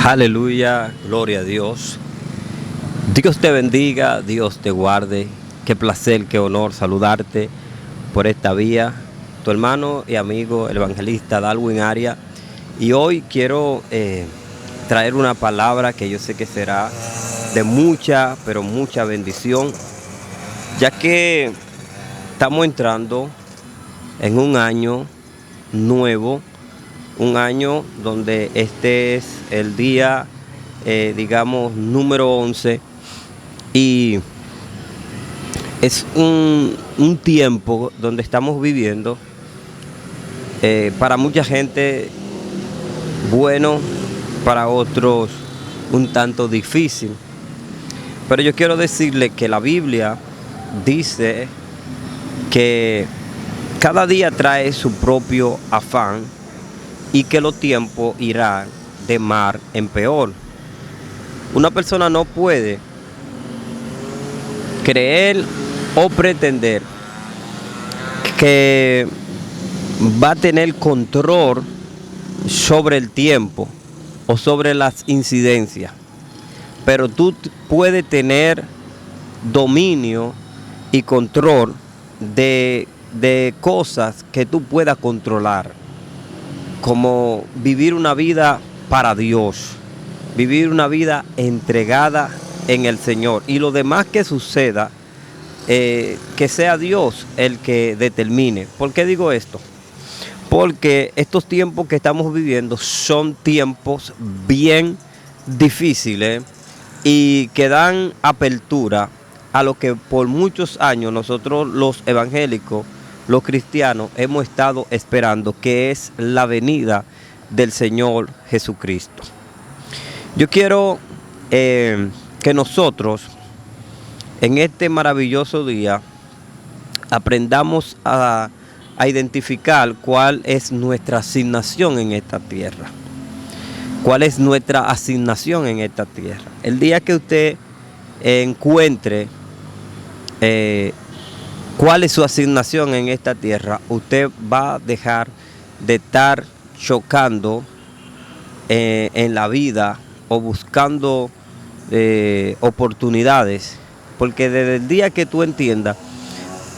Aleluya, gloria a Dios. Dios te bendiga, Dios te guarde. Qué placer, qué honor saludarte por esta vía. Tu hermano y amigo, el evangelista Darwin Arias. Y hoy quiero traer una palabra que yo sé que será de mucha, pero mucha bendición, ya que estamos entrando en un año nuevo, un año donde este es el día, digamos, número 11, y es un tiempo donde estamos viviendo, para mucha gente bueno, para otros un tanto difícil. Pero yo quiero decirle que la Biblia dice que cada día trae su propio afán y que los tiempos irán de mal en peor. Una persona no puede creer o pretender que va a tener control sobre el tiempo o sobre las incidencias, pero tú puedes tener dominio y control de cosas que tú puedas controlar, como vivir una vida para Dios, vivir una vida entregada en el Señor, y lo demás que suceda, que sea Dios el que determine. ¿Por qué digo esto? Porque estos tiempos que estamos viviendo son tiempos bien difíciles y que dan apertura a lo que por muchos años nosotros los evangélicos, los cristianos, hemos estado esperando, que es la venida del Señor Jesucristo. Yo quiero que nosotros en este maravilloso día aprendamos a identificar cuál es nuestra asignación en esta tierra. ¿Cuál es nuestra asignación en esta tierra? El día que usted encuentre cuál es su asignación en esta tierra, usted va a dejar de estar chocando en la vida o buscando oportunidades, porque desde el día que tú entiendas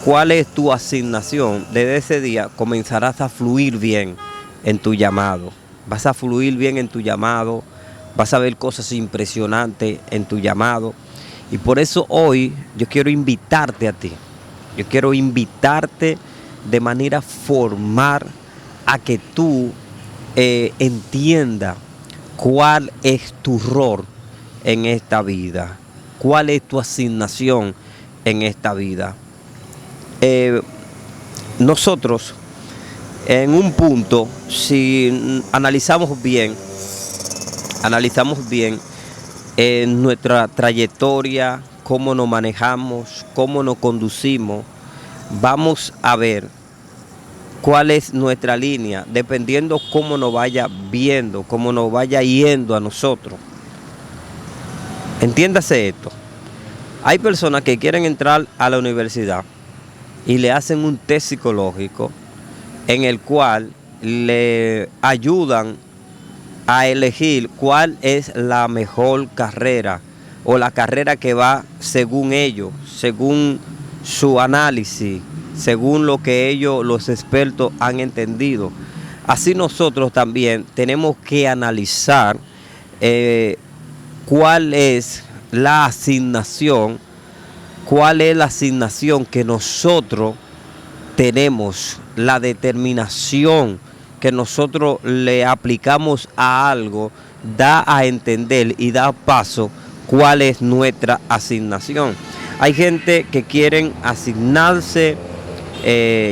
cuál es tu asignación, desde ese día comenzarás a fluir bien en tu llamado. Vas a fluir bien en tu llamado, vas a ver cosas impresionantes en tu llamado. Y por eso hoy yo quiero invitarte a ti. Yo quiero invitarte de manera formal a que tú entiendas cuál es tu rol en esta vida, cuál es tu asignación en esta vida. Nosotros en un punto, si analizamos bien nuestra trayectoria, cómo nos manejamos, cómo nos conducimos, vamos a ver cuál es nuestra línea, dependiendo cómo nos vaya viendo, cómo nos vaya yendo a nosotros. Entiéndase esto. Hay personas que quieren entrar a la universidad y le hacen un test psicológico en el cual le ayudan a elegir cuál es la mejor carrera o la carrera que va según ellos, según su análisis, según lo que ellos, los expertos, han entendido. Así nosotros también tenemos que analizar cuál es la asignación que nosotros tenemos, la determinación que nosotros le aplicamos a algo, da a entender y da paso cuál es nuestra asignación. Hay gente que quieren asignarse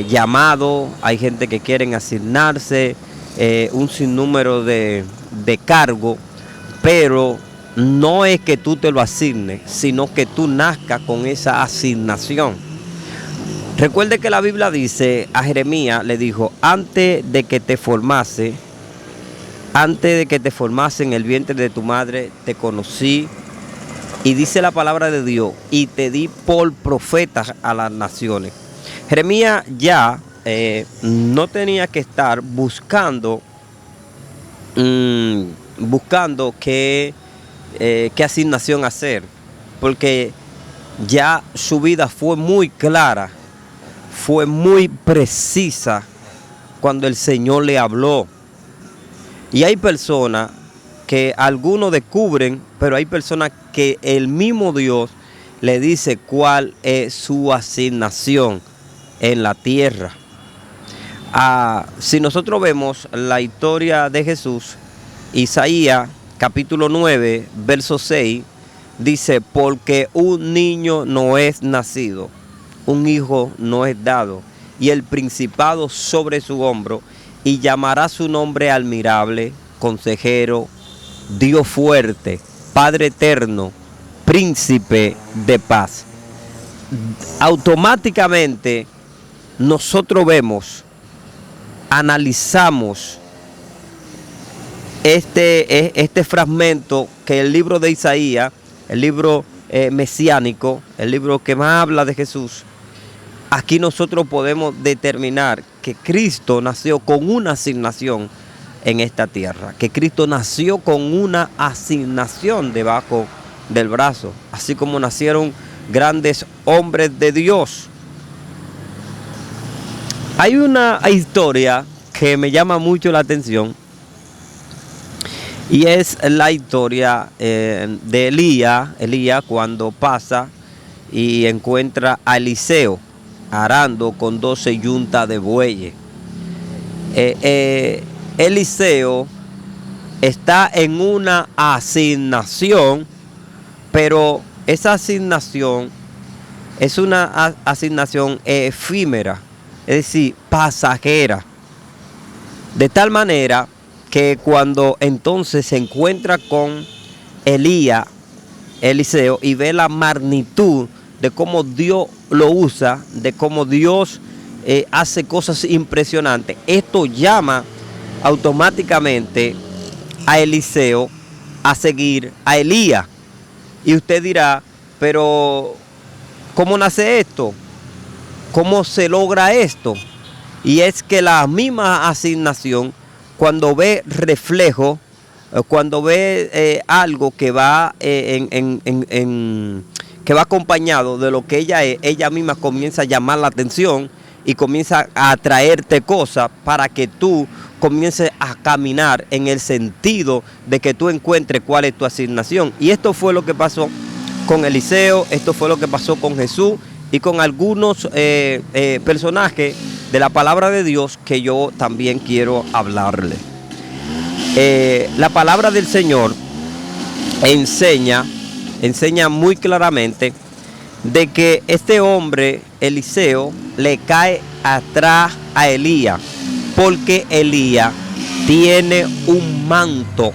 llamado, hay gente que quieren asignarse un sinnúmero de cargos, pero no es que tú te lo asignes, sino que tú nazcas con esa asignación. Recuerde que la Biblia dice, a Jeremías le dijo, antes de que te formase en el vientre de tu madre, te conocí, y dice la palabra de Dios, y te di por profeta a las naciones. Jeremías ya no tenía que estar buscando buscando qué asignación hacer, porque ya su vida fue muy clara, fue muy precisa cuando el Señor le habló. Y hay personas que algunos descubren, pero hay personas que el mismo Dios le dice cuál es su asignación en la tierra. Si nosotros vemos la historia de Jesús, Isaías capítulo 9, verso 6, dice, porque un niño no es nacido, un hijo no es dado, y el principado sobre su hombro, y llamará su nombre admirable, consejero, Dios fuerte, Padre eterno, príncipe de paz. Automáticamente nosotros vemos, analizamos este fragmento que el libro de Isaías, el libro mesiánico, el libro que más habla de Jesús. Aquí nosotros podemos determinar que Cristo nació con una asignación en esta tierra, que Cristo nació con una asignación debajo del brazo, así como nacieron grandes hombres de Dios. Hay una historia que me llama mucho la atención y es la historia de Elías cuando pasa y encuentra a Eliseo arando con 12 yuntas de bueyes. Eliseo está en una asignación, pero esa asignación es una asignación efímera, es decir, pasajera. De tal manera que cuando entonces se encuentra con Eliseo, y ve la magnitud de cómo Dios lo usa, de cómo Dios hace cosas impresionantes, esto llama automáticamente a Eliseo a seguir a Elías. Y usted dirá, pero ¿cómo nace esto? ¿Cómo se logra esto? Y es que la misma asignación, cuando ve reflejo, cuando ve algo que va que va acompañado de lo que ella es, ella misma comienza a llamar la atención y comienza a atraerte cosas para que tú comiences a caminar en el sentido de que tú encuentres cuál es tu asignación. Y esto fue lo que pasó con Eliseo, esto fue lo que pasó con Jesús y con algunos personajes de la palabra de Dios que yo también quiero hablarle. La palabra del Señor enseña muy claramente de que este hombre, Eliseo, le cae atrás a Elías, porque Elías tiene un manto,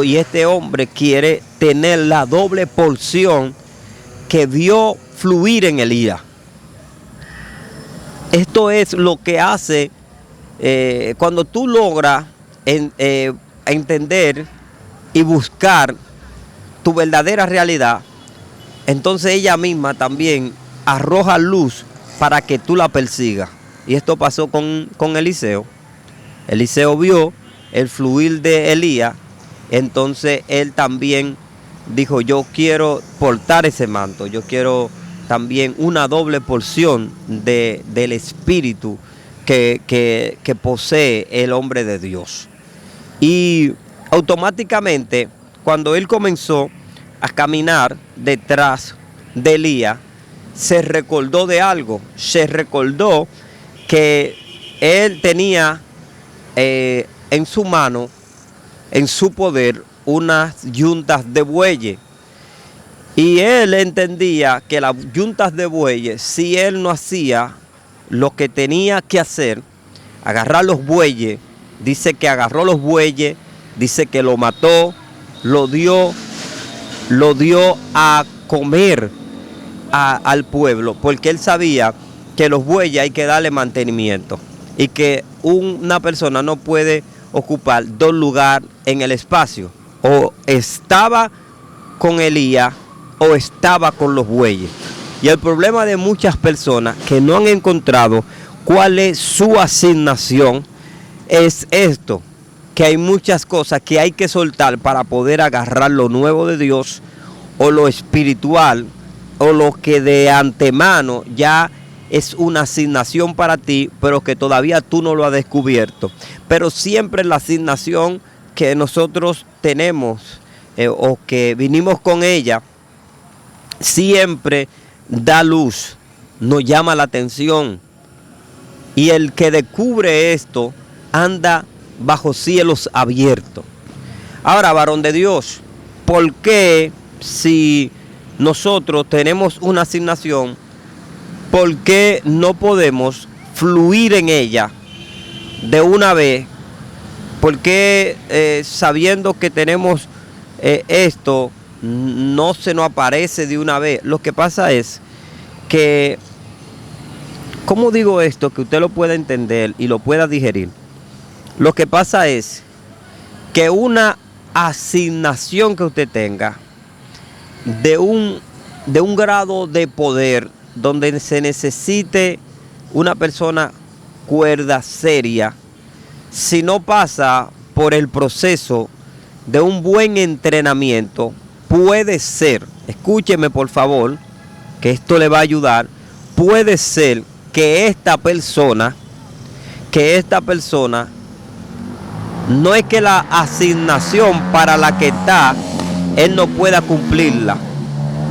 y este hombre quiere tener la doble porción que vio fluir en Elías. Esto es lo que hace cuando tú logras entender y buscar tu verdadera realidad, entonces ella misma también arroja luz para que tú la persigas. Y esto pasó con Eliseo. Eliseo vio el fluir de Elías, entonces él también dijo, yo quiero portar ese manto, yo quiero también una doble porción del espíritu que posee el hombre de Dios. Y automáticamente, cuando él comenzó a caminar detrás de Elías, se recordó de algo, se recordó que él tenía en su mano, en su poder, unas yuntas de bueyes. Y él entendía que las yuntas de bueyes, si él no hacía lo que tenía que hacer, agarrar los bueyes, dice que agarró los bueyes, dice que lo mató, lo dio a comer al pueblo, porque él sabía que los bueyes hay que darle mantenimiento y que una persona no puede ocupar dos lugares en el espacio, o estaba con Elías o estaba con los bueyes. Y el problema de muchas personas que no han encontrado cuál es su asignación es esto, que hay muchas cosas que hay que soltar para poder agarrar lo nuevo de Dios o lo espiritual o lo que de antemano ya es una asignación para ti, pero que todavía tú no lo has descubierto. Pero siempre la asignación que nosotros tenemos o que vinimos con ella, siempre da luz, nos llama la atención. Y el que descubre esto anda bajo cielos abiertos. Ahora, varón de Dios, ¿por qué si nosotros tenemos una asignación, por qué no podemos fluir en ella de una vez? ¿Por qué sabiendo que tenemos esto no se nos aparece de una vez? Lo que pasa es que, ¿cómo digo esto? Que usted lo pueda entender y lo pueda digerir. Lo que pasa es que una asignación que usted tenga de un grado de poder donde se necesite una persona cuerda, seria, si no pasa por el proceso de un buen entrenamiento, puede ser, escúcheme por favor, que esto le va a ayudar, puede ser que esta persona no es que la asignación para la que está, él no pueda cumplirla.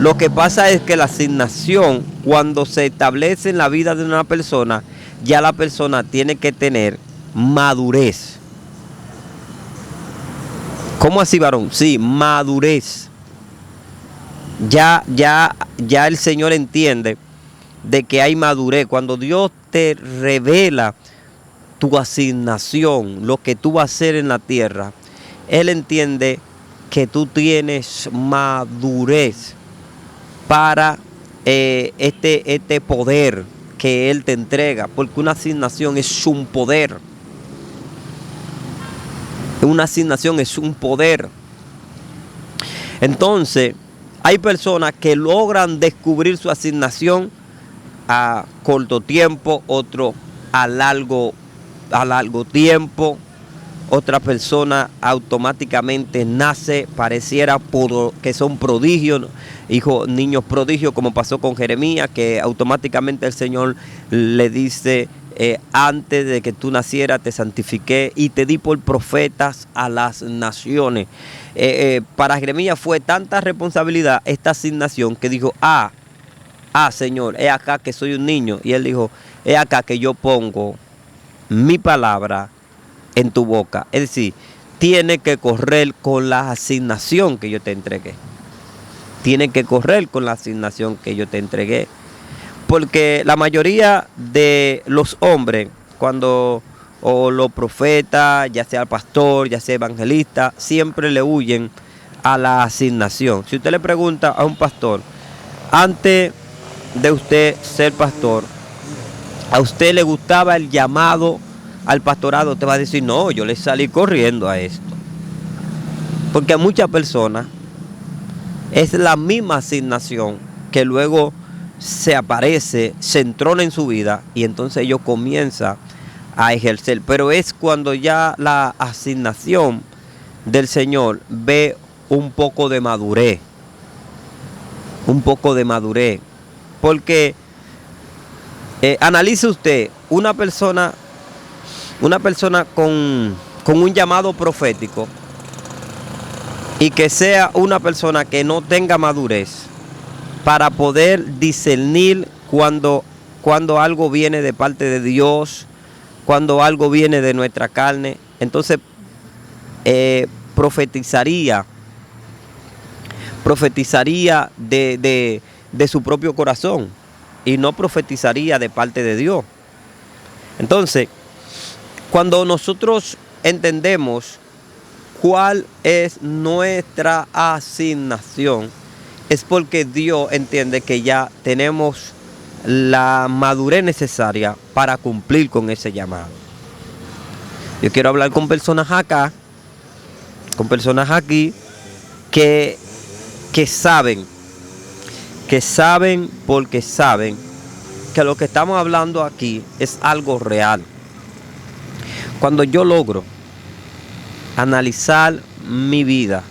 Lo que pasa es que la asignación, cuando se establece en la vida de una persona, ya la persona tiene que tener madurez. ¿Cómo así, varón? Sí, madurez. Ya el Señor entiende de que hay madurez. Cuando Dios te revela tu asignación, lo que tú vas a hacer en la tierra, Él entiende que tú tienes madurez para este poder que Él te entrega, porque una asignación es un poder. Una asignación es un poder. Entonces, hay personas que logran descubrir su asignación a corto tiempo, otro a largo tiempo. Otra persona automáticamente nace, pareciera que son prodigios, niños prodigios, como pasó con Jeremías, que automáticamente el Señor le dice: antes de que tú nacieras te santifiqué y te di por profetas a las naciones. Para Jeremías fue tanta responsabilidad esta asignación que dijo: Señor, es acá que soy un niño. Y él dijo: es acá que yo pongo mi palabra en tu boca. Es decir, tiene que correr con la asignación que yo te entregué. Tiene que correr con la asignación que yo te entregué. Porque la mayoría de los hombres, o los profetas, ya sea el pastor, ya sea evangelista, siempre le huyen a la asignación. Si usted le pregunta a un pastor, antes de usted ser pastor, ¿a usted le gustaba el llamado al pastorado? Te va a decir: no, yo le salí corriendo a esto. Porque a muchas personas es la misma asignación que luego se aparece, se entrona en su vida y entonces ellos comienzan a ejercer. Pero es cuando ya la asignación del Señor ve un poco de madurez. Un poco de madurez. Porque analice usted una persona con un llamado profético y que sea una persona que no tenga madurez para poder discernir cuando algo viene de parte de Dios, cuando algo viene de nuestra carne. Entonces profetizaría de su propio corazón y no profetizaría de parte de Dios. Entonces, cuando nosotros entendemos cuál es nuestra asignación, es porque Dios entiende que ya tenemos la madurez necesaria para cumplir con ese llamado. Yo quiero hablar con personas acá, con personas aquí, que saben porque saben que lo que estamos hablando aquí es algo real. Cuando yo logro analizar mi vida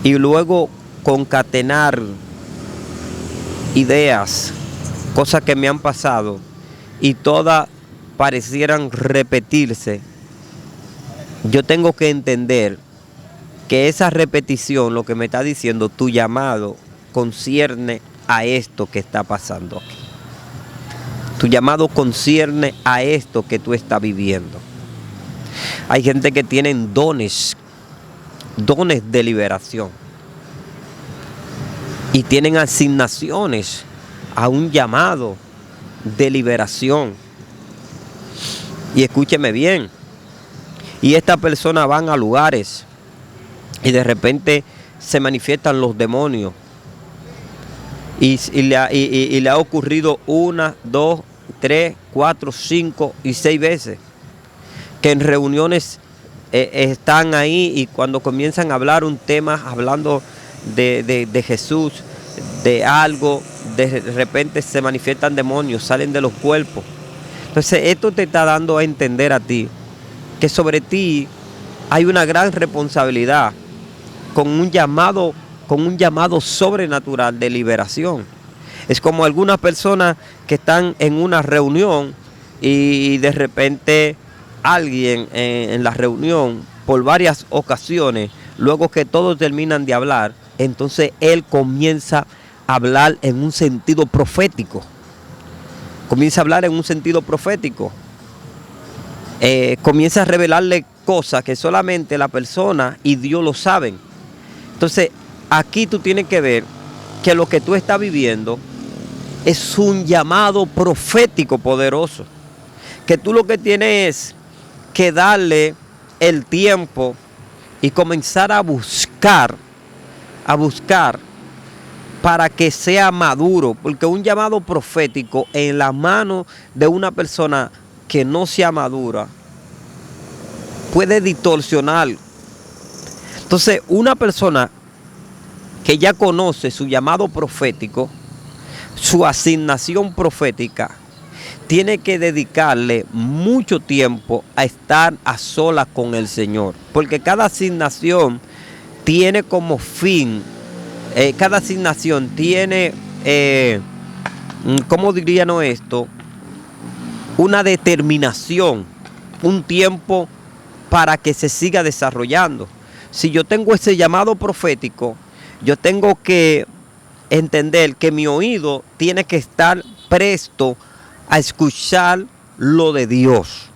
y luego concatenar ideas, cosas que me han pasado y todas parecieran repetirse, yo tengo que entender que esa repetición, lo que me está diciendo, tu llamado concierne a esto que está pasando aquí. Tu llamado concierne a esto que tú estás viviendo. Hay gente que tienen dones de liberación. Y tienen asignaciones a un llamado de liberación. Y escúcheme bien. Y estas personas van a lugares y de repente se manifiestan los demonios. Y le ha ocurrido 1, 2, 3, 4, 5 y 6 veces. Que en reuniones están ahí y cuando comienzan a hablar un tema, hablando de Jesús, de algo, de repente se manifiestan demonios, salen de los cuerpos. Entonces esto te está dando a entender a ti que sobre ti hay una gran responsabilidad con un llamado sobrenatural de liberación. Es como algunas personas que están en una reunión y de repente alguien en la reunión por varias ocasiones, luego que todos terminan de hablar, entonces él comienza a hablar en un sentido profético. Comienza a hablar en un sentido profético. Comienza a revelarle cosas que solamente la persona y Dios lo saben. Entonces, aquí tú tienes que ver que lo que tú estás viviendo es un llamado profético poderoso. Que tú lo que tienes es que darle el tiempo y comenzar a buscar para que sea maduro, porque un llamado profético en la mano de una persona que no sea madura puede distorsionar. Entonces, una persona que ya conoce su llamado profético, su asignación profética, tiene que dedicarle mucho tiempo a estar a solas con el Señor, porque cada asignación tiene como fin, cada asignación tiene, ¿cómo diríamos esto? Una determinación, un tiempo para que se siga desarrollando. Si yo tengo ese llamado profético, yo tengo que entender que mi oído tiene que estar presto a escuchar lo de Dios.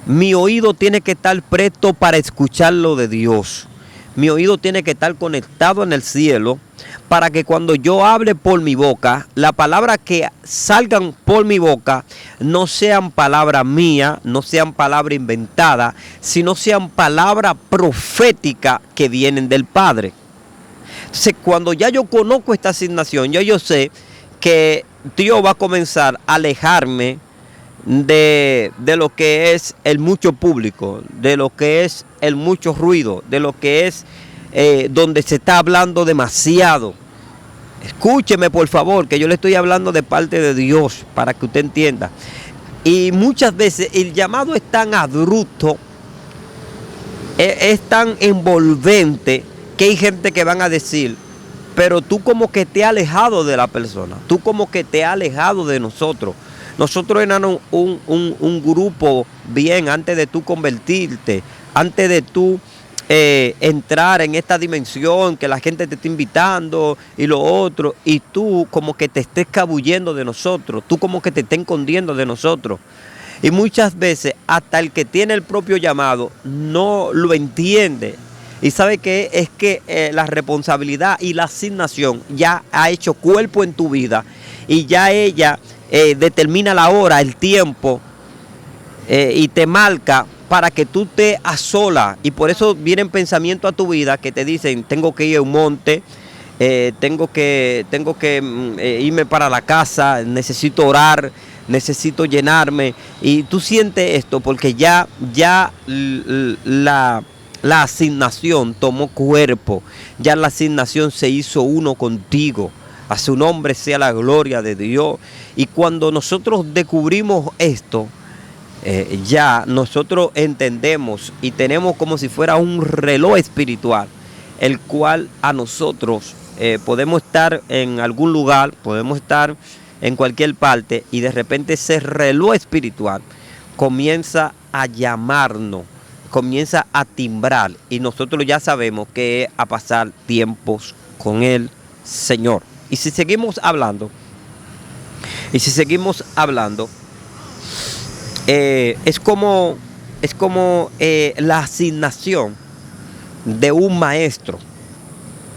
Mi oído tiene que estar presto para escuchar lo de Dios. Mi oído tiene que estar conectado en el cielo para que cuando yo hable por mi boca, las palabras que salgan por mi boca no sean palabras mías, no sean palabras inventadas, sino sean palabras proféticas que vienen del Padre. Entonces, cuando ya yo conozco esta asignación, yo sé que Dios va a comenzar a alejarme de lo que es el mucho público, de lo que es el mucho ruido, de lo que es donde se está hablando demasiado. Escúcheme por favor, que yo le estoy hablando de parte de Dios para que usted entienda. Y muchas veces el llamado es tan abrupto, es tan envolvente, que hay gente que van a decir, pero tú como que te has alejado de la persona, tú como que te has alejado de nosotros. Nosotros éramos un grupo bien antes de tú convertirte, antes de tú entrar en esta dimensión que la gente te está invitando y lo otro, y tú como que te estés escabullendo de nosotros, tú como que te estés escondiendo de nosotros. Y muchas veces hasta el que tiene el propio llamado no lo entiende. Y sabe que es que la responsabilidad y la asignación ya ha hecho cuerpo en tu vida y ya ella determina la hora, el tiempo y te marca para que tú estés a sola. Y por eso vienen pensamientos a tu vida que te dicen, tengo que ir a un monte, tengo que irme para la casa, necesito orar, necesito llenarme. Y tú sientes esto porque ya la asignación tomó cuerpo, ya la asignación se hizo uno contigo. A su nombre sea la gloria de Dios. Y cuando nosotros descubrimos esto, ya nosotros entendemos y tenemos como si fuera un reloj espiritual, el cual a nosotros podemos estar en algún lugar, podemos estar en cualquier parte y de repente ese reloj espiritual comienza a llamarnos, comienza a timbrar y nosotros ya sabemos que es a pasar tiempos con el Señor. Y si seguimos hablando, es como la asignación de un maestro.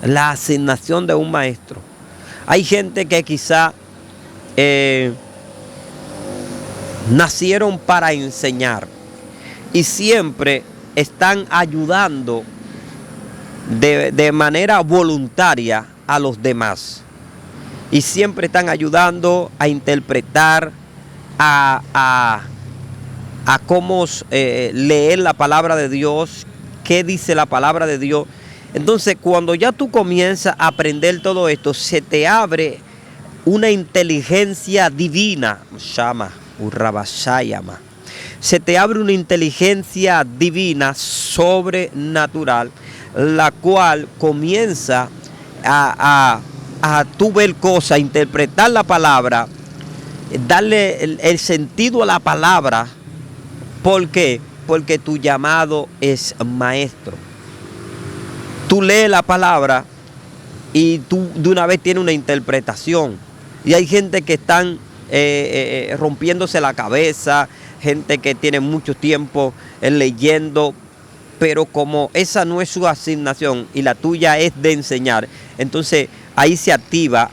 La asignación de un maestro. Hay gente que quizá nacieron para enseñar y siempre están ayudando de manera voluntaria a los demás. Y siempre están ayudando a interpretar, a cómo leer la palabra de Dios, qué dice la palabra de Dios. Entonces, cuando ya tú comienzas a aprender todo esto, se te abre una inteligencia divina. Se te abre una inteligencia divina sobrenatural, la cual comienza a tú ver cosas, interpretar la palabra, darle el sentido a la palabra. ¿Por qué? Porque tu llamado es maestro. Tú lees la palabra y tú de una vez tienes una interpretación. Y hay gente que están rompiéndose la cabeza, gente que tiene mucho tiempo leyendo, pero como esa no es su asignación y la tuya es de enseñar, entonces ahí se activa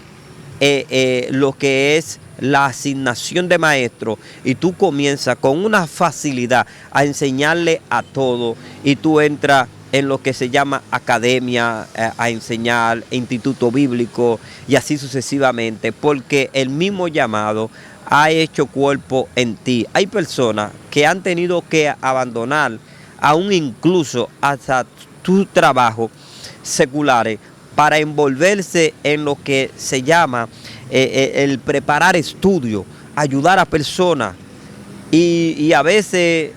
lo que es la asignación de maestro y tú comienzas con una facilidad a enseñarle a todo y tú entras en lo que se llama academia, a enseñar, instituto bíblico y así sucesivamente, porque el mismo llamado ha hecho cuerpo en ti. Hay personas que han tenido que abandonar aún incluso hasta tus trabajos seculares para envolverse en lo que se llama el preparar estudios, ayudar a personas. Y a veces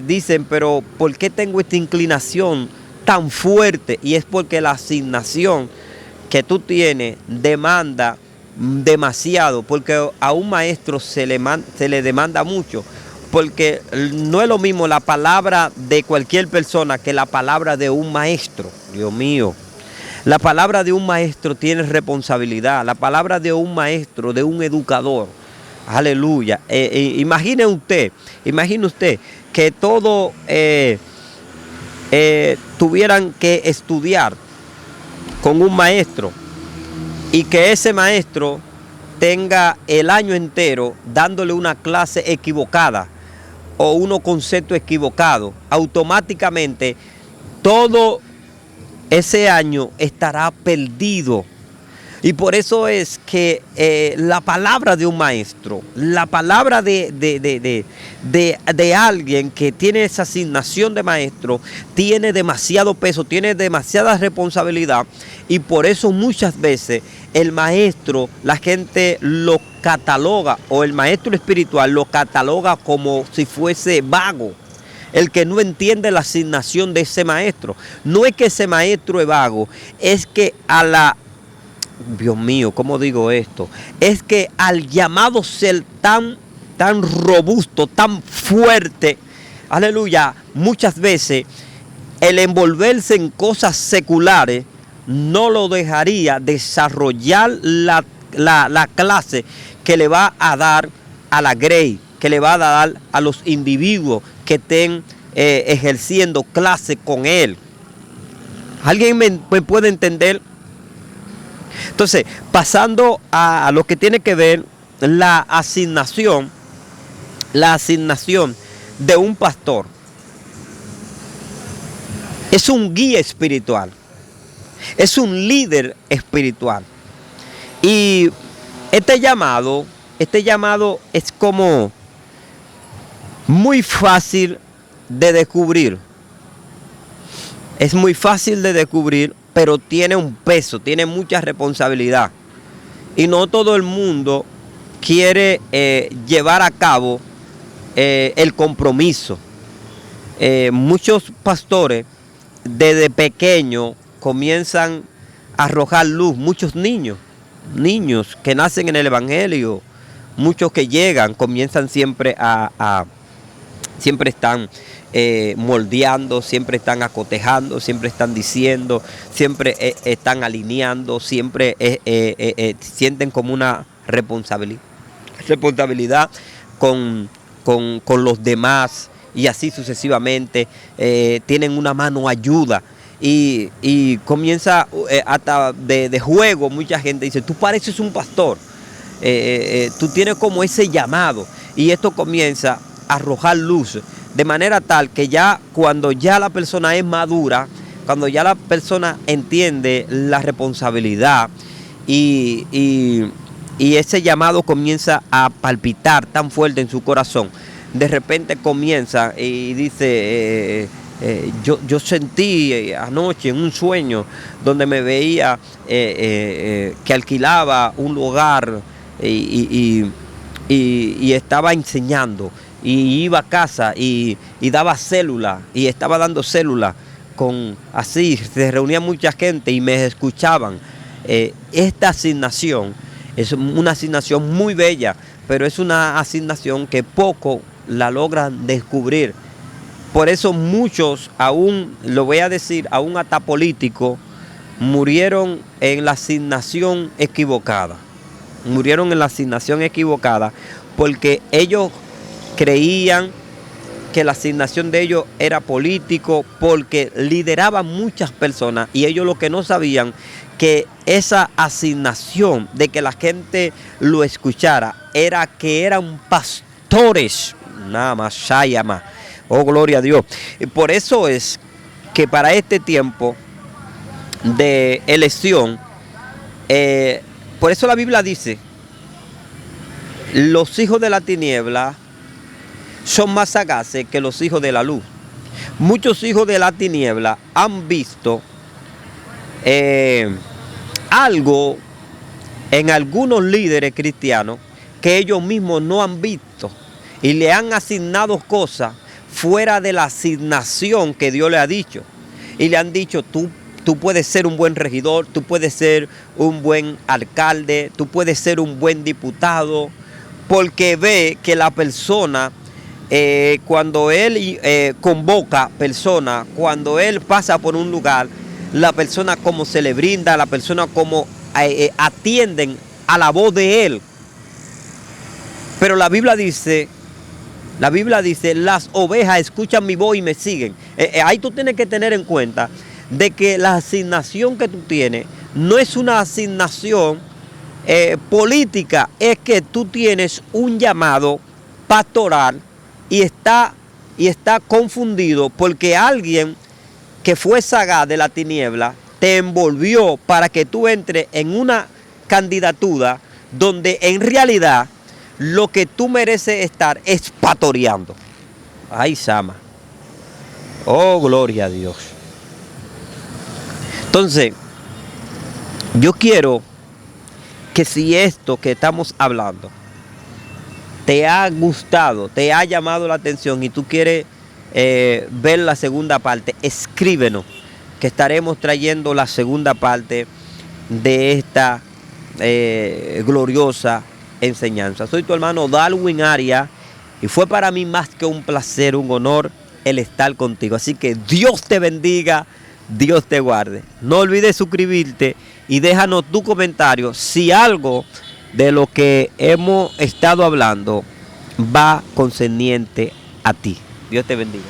dicen, pero ¿por qué tengo esta inclinación tan fuerte? Y es porque la asignación que tú tienes demanda demasiado, porque a un maestro se le demanda mucho, porque no es lo mismo la palabra de cualquier persona que la palabra de un maestro. Dios mío. La palabra de un maestro tiene responsabilidad, la palabra de un maestro, de un educador. Aleluya. Imagine usted que todos tuvieran que estudiar con un maestro y que ese maestro tenga el año entero dándole una clase equivocada o unos conceptos equivocados. Automáticamente todo ese año estará perdido. Y por eso es que la palabra de un maestro, la palabra de alguien que tiene esa asignación de maestro, tiene demasiado peso, tiene demasiada responsabilidad. Y por eso muchas veces el maestro, la gente lo cataloga, o el maestro espiritual lo cataloga como si fuese vago. El que no entiende la asignación de ese maestro. No es que ese maestro es vago, es que Dios mío, ¿cómo digo esto? Es que al llamado ser tan robusto, tan fuerte, aleluya, muchas veces el envolverse en cosas seculares no lo dejaría desarrollar la clase que le va a dar a la grey, que le va a dar a los individuos que estén ejerciendo clase con él. ¿Alguien me puede entender? Entonces, pasando a lo que tiene que ver la asignación de un pastor. Es un guía espiritual, es un líder espiritual. Y este llamado es como muy fácil de descubrir. Es muy fácil de descubrir, pero tiene un peso, tiene mucha responsabilidad. Y no todo el mundo quiere llevar a cabo el compromiso. Muchos pastores desde pequeños comienzan a arrojar luz, muchos niños que nacen en el Evangelio, muchos que llegan, comienzan siempre siempre están moldeando, siempre están acotejando, siempre están diciendo, siempre están alineando, siempre sienten como una responsabilidad con los demás y así sucesivamente. Tienen una mano ayuda y comienza hasta de juego. Mucha gente dice, tú pareces un pastor, tú tienes como ese llamado, y esto comienza a arrojar luz de manera tal que ya cuando ya la persona es madura, cuando ya la persona entiende la responsabilidad y ese llamado comienza a palpitar tan fuerte en su corazón, de repente comienza y dice, yo sentí anoche en un sueño donde me veía que alquilaba un lugar y estaba enseñando, y iba a casa y daba célula, y estaba dando célula así, se reunía mucha gente y me escuchaban. Esta asignación es una asignación muy bella, pero es una asignación que poco la logran descubrir. Por eso muchos, aún, lo voy a decir, aún hasta políticos, murieron en la asignación equivocada. Murieron en la asignación equivocada porque ellos creían que la asignación de ellos era político, porque lideraban muchas personas, y ellos lo que no sabían, que esa asignación de que la gente lo escuchara, era que eran pastores, nada más, Shayama. Oh, gloria a Dios. Y por eso es que para este tiempo de elección, por eso la Biblia dice, los hijos de la tiniebla son más sagaces que los hijos de la luz. Muchos hijos de la tiniebla han visto algo en algunos líderes cristianos que ellos mismos no han visto, y le han asignado cosas fuera de la asignación que Dios le ha dicho, y le han dicho, tú puedes ser un buen regidor, tú puedes ser un buen alcalde, tú puedes ser un buen diputado, porque ve que la persona, cuando él convoca personas, cuando él pasa por un lugar, la persona como se le brinda, la persona como atienden a la voz de él. Pero la Biblia dice, las ovejas escuchan mi voz y me siguen. Ahí tú tienes que tener en cuenta de que la asignación que tú tienes no es una asignación política, es que tú tienes un llamado pastoral y está confundido porque alguien que fue sagaz de la tiniebla te envolvió para que tú entres en una candidatura donde en realidad lo que tú mereces estar es pastoreando. Ay, Sama. Oh, gloria a Dios. Entonces, yo quiero que si esto que estamos hablando te ha gustado, te ha llamado la atención y tú quieres ver la segunda parte, escríbenos, que estaremos trayendo la segunda parte de esta gloriosa enseñanza. Soy tu hermano Darwin Arias y fue para mí más que un placer, un honor el estar contigo. Así que Dios te bendiga, Dios te guarde. No olvides suscribirte y déjanos tu comentario si algo de lo que hemos estado hablando va concerniente a ti. Dios te bendiga.